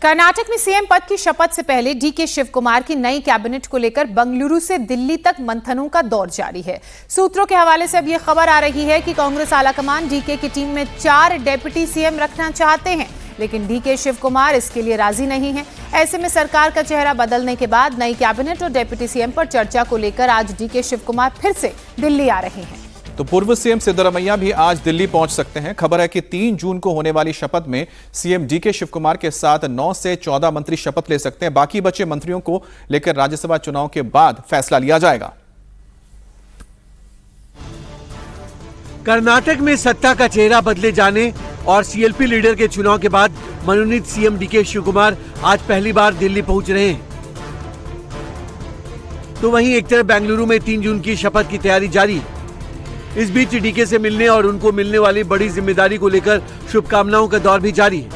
कर्नाटक में सीएम पद की शपथ से पहले डीके शिव कुमार की नई कैबिनेट को लेकर बंगलुरु से दिल्ली तक मंथनों का दौर जारी है। सूत्रों के हवाले से अब यह खबर आ रही है कि कांग्रेस आलाकमान डीके की टीम में 4 डिप्टी सीएम रखना चाहते हैं, लेकिन डीके शिव कुमार इसके लिए राजी नहीं है। ऐसे में सरकार का चेहरा बदलने के बाद नई कैबिनेट और डिप्टी सीएम पर चर्चा को लेकर आज डीके शिव कुमार फिर से दिल्ली आ रहे हैं। तो पूर्व सीएम सिद्धरमैया भी आज दिल्ली पहुंच सकते हैं। खबर है कि 3 जून को होने वाली शपथ में सीएम डीके शिव कुमार के साथ 9 से 14 मंत्री शपथ ले सकते हैं। बाकी बचे मंत्रियों को लेकर राज्यसभा चुनाव के बाद फैसला लिया जाएगा। कर्नाटक में सत्ता का चेहरा बदले जाने और सीएलपी लीडर के चुनाव के बाद मनोनीत सीएम डीके शिव कुमार आज पहली बार दिल्ली पहुंच रहे हैं। तो वहीं एक तरफ बेंगलुरु में 3 जून की शपथ की तैयारी जारी है। इस बीच डीके से मिलने और उनको मिलने वाली बड़ी जिम्मेदारी को लेकर शुभकामनाओं का दौर भी जारी है।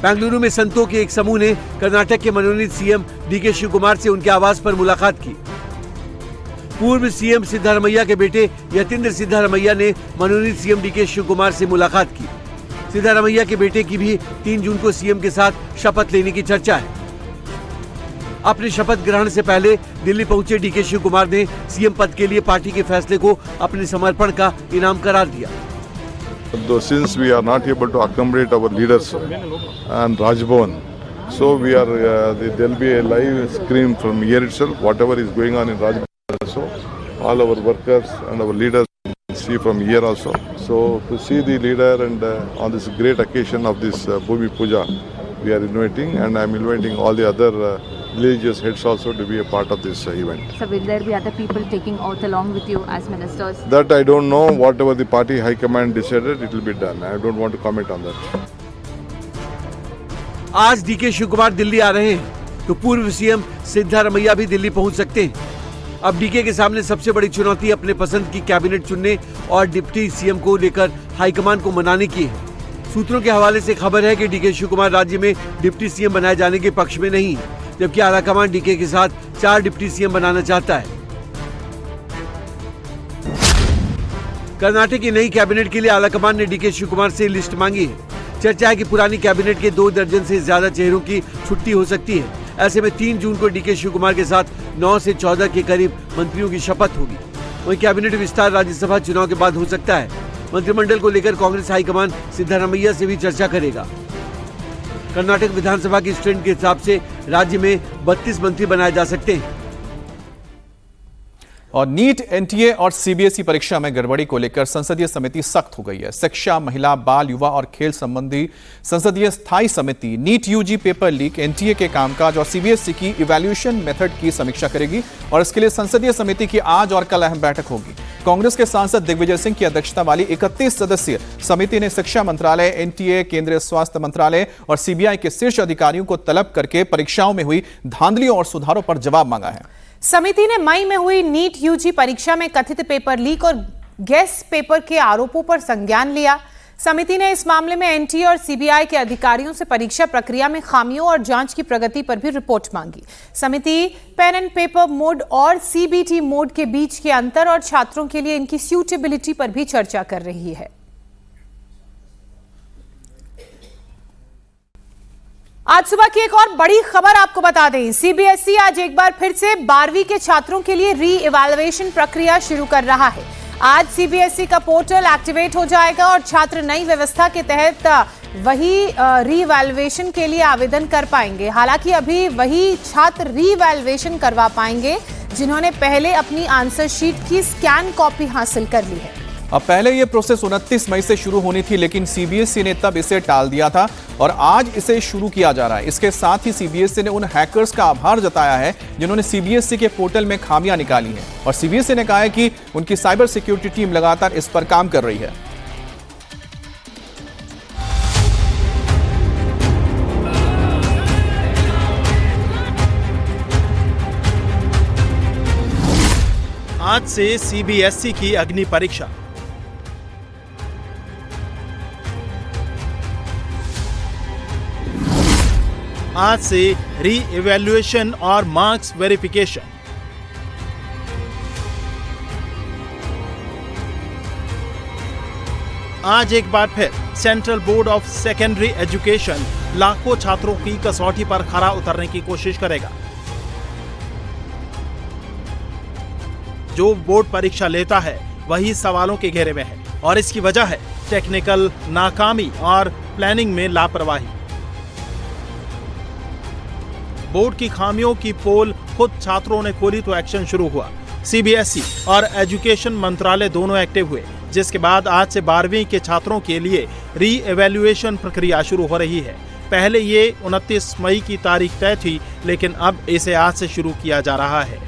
बेंगलुरु में संतों के एक समूह ने कर्नाटक के मनोनीत सीएम डीके शिव कुमार से उनके आवास पर मुलाकात की। पूर्व सीएम सिद्धरमैया के बेटे यतींद्र सिद्धरमैया ने मनोनीत सीएम डीके शिव कुमार से मुलाकात की। सिद्धरमैया के बेटे की भी 3 जून को सीएम के साथ शपथ लेने की चर्चा है। अपने शपथ ग्रहण से पहले दिल्ली पहुंचे डीके शिव कुमार ने सीएम पद के लिए पार्टी के फैसले को अपने समर्पण का इनाम करार दिया। Since we are not able to accommodate our leaders and Raj Bhavan, so we are there will be a live stream from here itself. Whatever is going on in Raj Bhavan also, all our workers and our leaders see from here also. So to see the leader and on this great occasion of this Bhumi Puja, we are inviting, and I am inviting all the other religious heads also to be a part of this event. So will there be other people taking oath along with you as ministers? That I don't know. Whatever the party high command decided, it will be done. I don't want to comment on that. आज DK Shiv Kumar Delhi आ रहे हैं, तो पूर्व CM Siddaramaiah भी दिल्ली पहुंच सकते हैं। अब डीके के सामने सबसे बड़ी चुनौती अपने पसंद की कैबिनेट चुनने और डिप्टी सीएम को लेकर हाईकमान को मनाने की है। सूत्रों के हवाले से खबर है कि डीके शिव कुमार राज्य में डिप्टी सीएम बनाए जाने के पक्ष में नहीं है, जबकि आलाकमान डीके के साथ 4 डिप्टी सीएम बनाना चाहता है। कर्नाटक की नई कैबिनेट के लिए आलाकमान ने डीके शिव कुमार से लिस्ट मांगी है। चर्चा है कि पुरानी कैबिनेट के 2 दर्जन से ज्यादा चेहरों की छुट्टी हो सकती है। ऐसे में 3 जून को डीके शिव कुमार के साथ 9 से 14 के करीब मंत्रियों की शपथ होगी। वहीं कैबिनेट विस्तार राज्यसभा चुनाव के बाद हो सकता है। मंत्रिमंडल को लेकर कांग्रेस हाईकमान सिद्धरमैया से भी चर्चा करेगा। कर्नाटक विधानसभा की स्ट्रेंथ के हिसाब से राज्य में 32 मंत्री बनाए जा सकते हैं। और नीट, एनटीए और सीबीएसई परीक्षा में गड़बड़ी को लेकर संसदीय समिति सख्त हो गई है। शिक्षा, महिला, बाल, युवा और खेल संबंधी संसदीय स्थायी समिति NEET UG paper leak, NTA के कामकाज और सीबीएसई की इवैल्यूएशन मेथड की समीक्षा करेगी और इसके लिए संसदीय समिति की आज और कल अहम बैठक होगी। कांग्रेस के सांसद दिग्विजय सिंह की अध्यक्षता वाली 31 सदस्यीय समिति ने शिक्षा मंत्रालय, एनटीए, केंद्रीय स्वास्थ्य मंत्रालय और सीबीआई के शीर्ष अधिकारियों को तलब करके परीक्षाओं में हुई धांधलियों और सुधारों पर जवाब मांगा है। समिति ने मई में हुई नीट यूजी परीक्षा में कथित पेपर लीक और गेस पेपर के आरोपों पर संज्ञान लिया। समिति ने इस मामले में एनटीए और सीबीआई के अधिकारियों से परीक्षा प्रक्रिया में खामियों और जांच की प्रगति पर भी रिपोर्ट मांगी। समिति पेन एंड पेपर मोड और सीबीटी मोड के बीच के अंतर और छात्रों के लिए इनकी सूटेबिलिटी पर भी चर्चा कर रही है। आज सुबह की एक और बड़ी खबर आपको बता दें, सीबीएसई आज एक बार फिर से 12वीं के छात्रों के लिए री इवैल्यूएशन प्रक्रिया शुरू कर रहा है। आज सीबीएसई का पोर्टल एक्टिवेट हो जाएगा और छात्र नई व्यवस्था के तहत वही री इवैल्यूएशन के लिए आवेदन कर पाएंगे। हालांकि अभी वही छात्र री इवैल्यूएशन करवा पाएंगे जिन्होंने पहले अपनी आंसर शीट की स्कैन कॉपी हासिल कर ली है। अब पहले यह प्रोसेस 29 मई से शुरू होनी थी, लेकिन सीबीएसई ने तब इसे टाल दिया था और आज इसे शुरू किया जा रहा है। इसके साथ ही सीबीएसई ने उन हैकर्स का आभार जताया है जिन्होंने सीबीएसई के पोर्टल में खामियां निकाली हैं और सीबीएसई ने कहा है कि उनकी साइबर सिक्योरिटी टीम लगातार इस पर काम कर रही है। आज से सीबीएसई की अग्नि परीक्षा। आज से री इवैल्यूएशन और मार्क्स वेरिफिकेशन। आज एक बार फिर central board of secondary education लाखों छात्रों की कसौटी पर खरा उतरने की कोशिश करेगा। जो बोर्ड परीक्षा लेता है वही सवालों के घेरे में है और इसकी वजह है टेक्निकल नाकामी और प्लानिंग में लापरवाही। बोर्ड की खामियों की पोल खुद छात्रों ने खोली तो एक्शन शुरू हुआ। सीबीएसई और एजुकेशन मंत्रालय दोनों एक्टिव हुए, जिसके बाद आज से 12वीं के छात्रों के लिए री एवेल्युएशन प्रक्रिया शुरू हो रही है। पहले ये 29 मई की तारीख तय थी, लेकिन अब इसे आज से शुरू किया जा रहा है।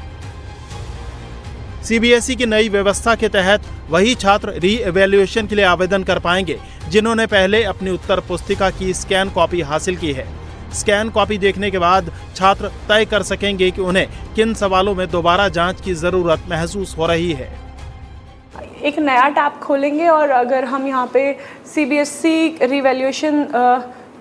सीबीएसई की नई व्यवस्था के तहत वही छात्र री एवेल्युएशन के लिए आवेदन कर पाएंगे जिन्होंने पहले अपनी उत्तर पुस्तिका की स्कैन कॉपी हासिल की है। स्कैन कॉपी देखने के बाद छात्र तय कर सकेंगे कि उन्हें किन सवालों में दोबारा जांच की जरूरत महसूस हो रही है। एक नया टैब खोलेंगे और अगर हम यहाँ पे सीबीएसई रिवैल्यूएशन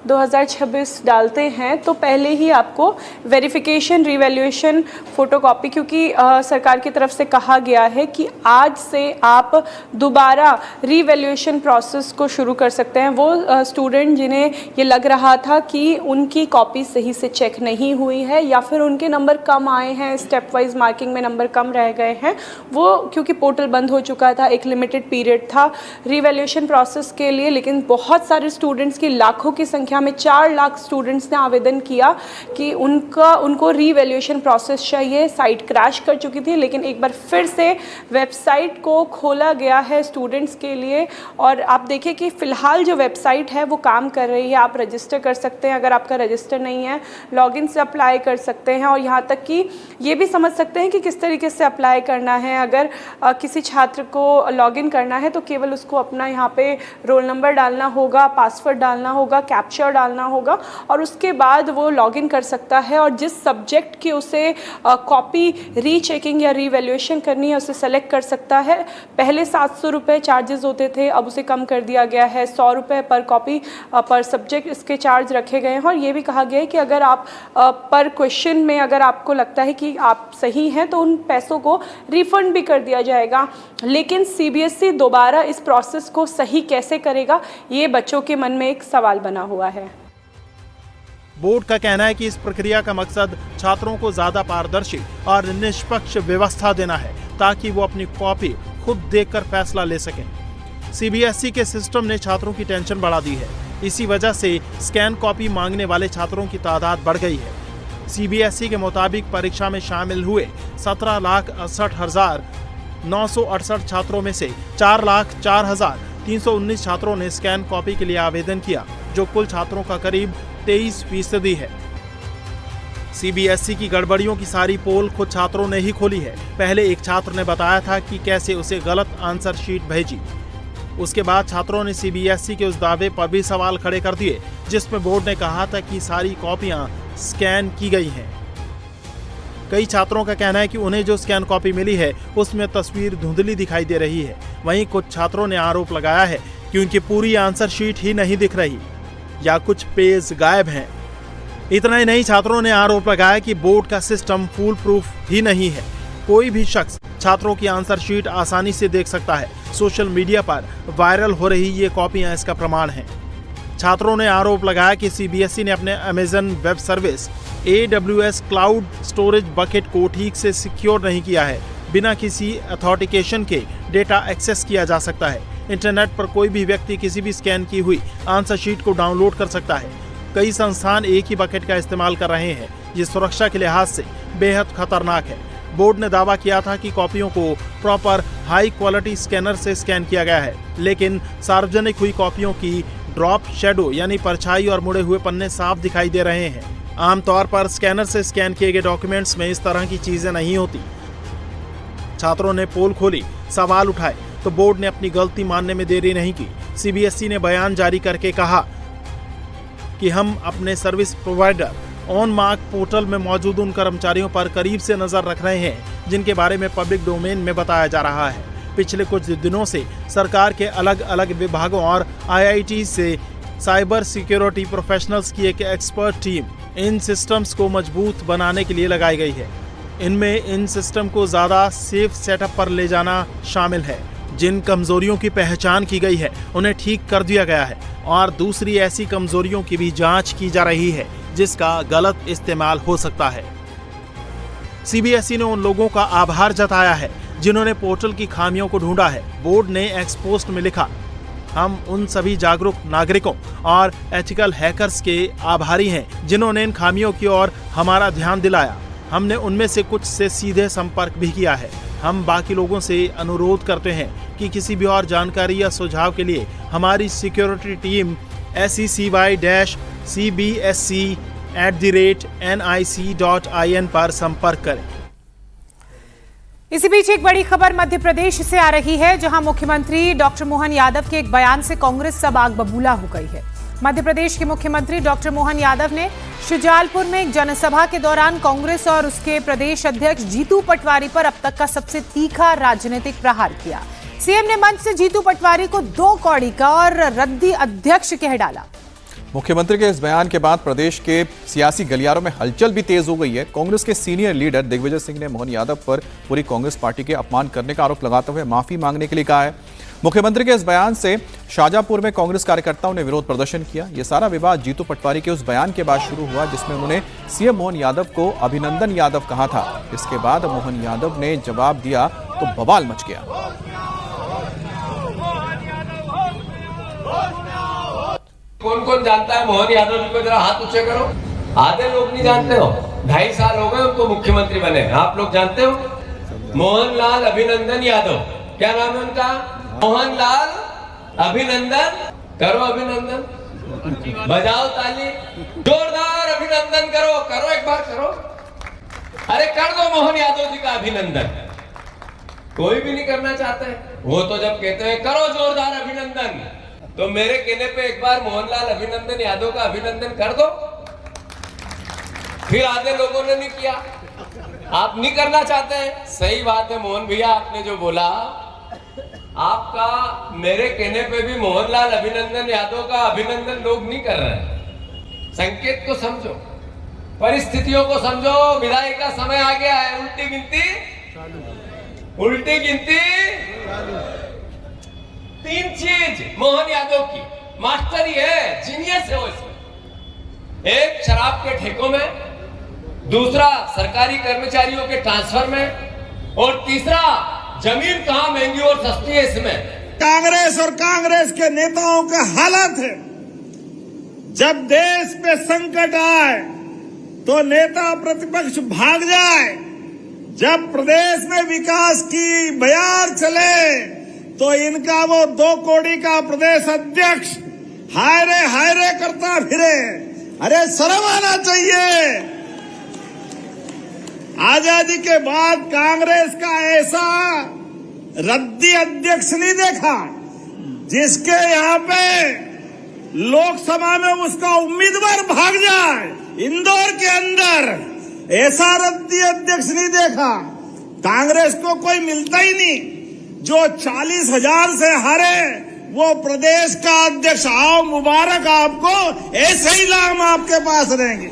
2026 डालते हैं तो पहले ही आपको वेरिफिकेशन रिवैल्यूएशन फ़ोटोकॉपी, क्योंकि सरकार की तरफ से कहा गया है कि आज से आप दोबारा रिवैल्यूएशन प्रोसेस को शुरू कर सकते हैं। वो स्टूडेंट जिन्हें ये लग रहा था कि उनकी कॉपी सही से चेक नहीं हुई है या फिर उनके नंबर कम आए हैं, स्टेप वाइज मार्किंग में नंबर कम रह गए हैं, वो क्योंकि पोर्टल बंद हो चुका था, एक लिमिटेड पीरियड था रिवैल्यूएशन प्रोसेस के लिए, लेकिन बहुत सारे स्टूडेंट्स की लाखों की संख्या में 4 लाख स्टूडेंट्स ने आवेदन किया कि उनको रीवैल्यूएशन प्रोसेस चाहिए। साइट क्रैश कर चुकी थी, लेकिन एक बार फिर से वेबसाइट को खोला गया है स्टूडेंट्स के लिए और आप देखिए कि फ़िलहाल जो वेबसाइट है वो काम कर रही है। आप रजिस्टर कर सकते हैं, अगर आपका रजिस्टर नहीं है लॉगिन से अप्लाई कर सकते हैं और यहाँ तक कि ये भी समझ सकते हैं कि किस तरीके से अप्लाई करना है। अगर किसी छात्र को लॉगिन करना है तो केवल उसको अपना यहाँ पे रोल नंबर डालना होगा, पासवर्ड डालना होगा, कैप्चा डालना होगा और उसके बाद वो लॉगिन कर सकता है और जिस सब्जेक्ट की उसे कॉपी रीचेकिंग या रीवैल्यूएशन करनी है उसे सेलेक्ट कर सकता है। पहले 700 रुपये चार्जेस होते थे, अब उसे कम कर दिया गया है, 100 रुपये पर कॉपी पर सब्जेक्ट इसके चार्ज रखे गए हैं और ये भी कहा गया है कि अगर आप पर क्वेश्चन में अगर आपको लगता है कि आप सही हैं तो उन पैसों को रिफंड भी कर दिया जाएगा। लेकिन सीबीएसई दोबारा इस प्रोसेस को सही कैसे करेगा, ये बच्चों के मन में एक सवाल बना हुआ है। बोर्ड का कहना है कि इस प्रक्रिया का मकसद छात्रों को ज्यादा पारदर्शी और निष्पक्ष व्यवस्था देना है ताकि वो अपनी कॉपी खुद देखकर फैसला ले सकें। सीबीएसई के सिस्टम ने छात्रोरों की टेंशन बढ़ा दी है। इसी वजह से स्कैन कॉपी मांगने वाले छात्रों की तादाद बढ़ गई है। सीबीएसई के मुताबिक परीक्षा में शामिल हुए 17,68,968 छात्रों में से 4,04,319 छात्रों ने स्कैन कॉपी के लिए आवेदन किया, जो कुल छात्रों का करीब 23% है। सीबीएसई की गड़बड़ियों की सारी पोल खुद छात्रों ने ही खोली है। पहले एक छात्र ने बताया था कि कैसे उसे गलत आंसर शीट भेजी। उसके बाद छात्रों ने सीबीएसई के उस दावे पर भी सवाल खड़े कर दिए जिसमें बोर्ड ने कहा था कि सारी कॉपियां स्कैन की गई हैं। कई छात्रों का कहना है कि उन्हें जो स्कैन कॉपी मिली है उसमें तस्वीर धुंधली दिखाई दे रही है। वहीं कुछ छात्रों ने आरोप लगाया है कि उनकी पूरी आंसर शीट ही नहीं दिख रही या कुछ पेज गायब हैं। इतना ही नहीं, छात्रों ने आरोप लगाया कि बोर्ड का सिस्टम फूल प्रूफ ही नहीं है। कोई भी शख्स छात्रों की आंसर शीट आसानी से देख सकता है। सोशल मीडिया पर वायरल हो रही ये कॉपियां इसका प्रमाण हैं। छात्रों ने आरोप लगाया कि सीबीएसई ने अपने Amazon web service AWS cloud storage bucket को ठीक से सिक्योर नहीं किया है। बिना किसी अथॉरिटिकेशन के डेटा एक्सेस किया जा सकता है। इंटरनेट पर कोई भी व्यक्ति किसी भी स्कैन की हुई आंसर शीट को डाउनलोड कर सकता है। कई संस्थान एक ही बकेट का इस्तेमाल कर रहे हैं, ये सुरक्षा के लिहाज से बेहद खतरनाक है। बोर्ड ने दावा किया था कि कॉपियों को प्रॉपर हाई क्वालिटी स्कैनर से स्कैन किया गया है, लेकिन सार्वजनिक हुई कॉपियों की ड्रॉप शैडो यानी परछाई और मुड़े हुए पन्ने साफ दिखाई दे रहे हैं। आमतौर पर स्कैनर से स्कैन किए गए डॉक्यूमेंट्स में इस तरह की चीजें नहीं होती। छात्रों ने पोल खोली, सवाल उठाए तो बोर्ड ने अपनी गलती मानने में देरी नहीं की। सीबीएसई ने बयान जारी करके कहा कि हम अपने service provider on mark portal में मौजूद उन कर्मचारियों पर करीब से नजर रख रहे हैं जिनके बारे में पब्लिक डोमेन में बताया जा रहा है। पिछले कुछ दिनों से सरकार के अलग अलग विभागों और IIT से साइबर सिक्योरिटी प्रोफेशनल्स की एक एक्सपर्ट टीम इन सिस्टम्स को मजबूत बनाने के लिए लगाई गई है। इनमें इन सिस्टम को ज़्यादा सेफ सेटअप पर ले जाना शामिल है। जिन कमजोरियों की पहचान की गई है उन्हें ठीक कर दिया गया है और दूसरी ऐसी कमजोरियों की भी जांच की जा रही है जिसका गलत इस्तेमाल हो सकता है। सीबीएसई ने उन लोगों का आभार जताया है जिन्होंने पोर्टल की खामियों को ढूंढा है। बोर्ड ने एक्स पोस्ट में लिखा, हम उन सभी जागरूक नागरिकों और एथिकल हैकर्स के आभारी हैं जिन्होंने इन खामियों की ओर हमारा ध्यान दिलाया। हमने उनमें से कुछ से सीधे संपर्क भी किया है। हम बाकी लोगों से अनुरोध करते हैं कि किसी भी और जानकारी या सुझाव के लिए हमारी सिक्योरिटी टीम seccy-cbsc@nic.in पर संपर्क करें। इसी बीच एक बड़ी खबर मध्य प्रदेश से आ रही है, जहां मुख्यमंत्री डॉक्टर मोहन यादव के एक बयान से कांग्रेस सब आग बबूला हो गई है। मध्य प्रदेश के मुख्यमंत्री डॉक्टर मोहन यादव ने शुजालपुर में एक जनसभा के दौरान कांग्रेस और उसके प्रदेश अध्यक्ष जीतू पटवारी पर अब तक का सबसे तीखा राजनीतिक प्रहार किया। सीएम ने मंच से जीतू पटवारी को 2 कौड़ी का और रद्दी अध्यक्ष कह डाला। मुख्यमंत्री के इस बयान के बाद प्रदेश के सियासी गलियारों में हलचल भी तेज हो गई है। कांग्रेस के सीनियर लीडर दिग्विजय सिंह ने मोहन यादव पर पूरी कांग्रेस पार्टी के अपमान करने का आरोप लगाते हुए माफी मांगने के लिए कहा है। मुख्यमंत्री के इस बयान से शाहजहांपुर में कांग्रेस कार्यकर्ताओं ने विरोध प्रदर्शन किया। यह सारा विवाद जीतू पटवारी के उस बयान के बाद शुरू हुआ जिसमें उन्होंने सीएम मोहन यादव को अभिनंदन यादव कहा था। इसके बाद मोहन यादव ने जवाब दिया तो बवाल मच गया। कौन कौन जानता है मोहन यादव जी को? जरा हाथ ऊंचे करो। आधे लोग नहीं जानते हो। 2.5 साल हो गए उनको मुख्यमंत्री बने। आप लोग जानते हो? मोहनलाल अभिनंदन यादव, क्या नाम है उनका? मोहनलाल अभिनंदन। करो अभिनंदन, बजाओ ताली, जोरदार अभिनंदन करो। करो एक बार करो। अरे कर दो मोहन यादव जी का अभिनंदन। कोई भी नहीं करना चाहते। वो तो जब कहते हैं करो जोरदार अभिनंदन, तो मेरे कहने पे एक बार मोहनलाल अभिनंदन यादव का अभिनंदन कर दो। फिर आधे लोगों ने नहीं किया। आप नहीं करना चाहते हैं, सही बात है मोहन भैया, आपने जो बोला, आपका मेरे कहने पे भी मोहनलाल अभिनंदन यादव का अभिनंदन लोग नहीं कर रहे हैं। संकेत को समझो, परिस्थितियों को समझो। विदाई का समय आ गया है। उल्टी गिनती, उल्टी गिनती। 3 चीज मोहन यादव की मास्टरी है, जीनियस है वो इसमें। एक, शराब के ठेकों में, दूसरा सरकारी कर्मचारियों के ट्रांसफर में, और तीसरा जमीन कहां महंगी और सस्ती है इसमें। कांग्रेस और कांग्रेस के नेताओं का हालत है, जब देश पे संकट आए तो नेता प्रतिपक्ष भाग जाए, जब प्रदेश में विकास की बयार चले तो इनका वो 2 कौड़ी का प्रदेश अध्यक्ष हाय रे करता फिरे। अरे शर्म आना चाहिए। आजादी के बाद कांग्रेस का ऐसा रद्दी अध्यक्ष नहीं देखा जिसके यहाँ पे लोकसभा में उसका उम्मीदवार भाग जाए। इंदौर के अंदर ऐसा रद्दी अध्यक्ष नहीं देखा। कांग्रेस को कोई मिलता ही नहीं। जो 40,000 से हारे वो प्रदेश का अध्यक्ष, आओ मुबारक आपको, ऐसे ही नाम आपके पास रहेंगे।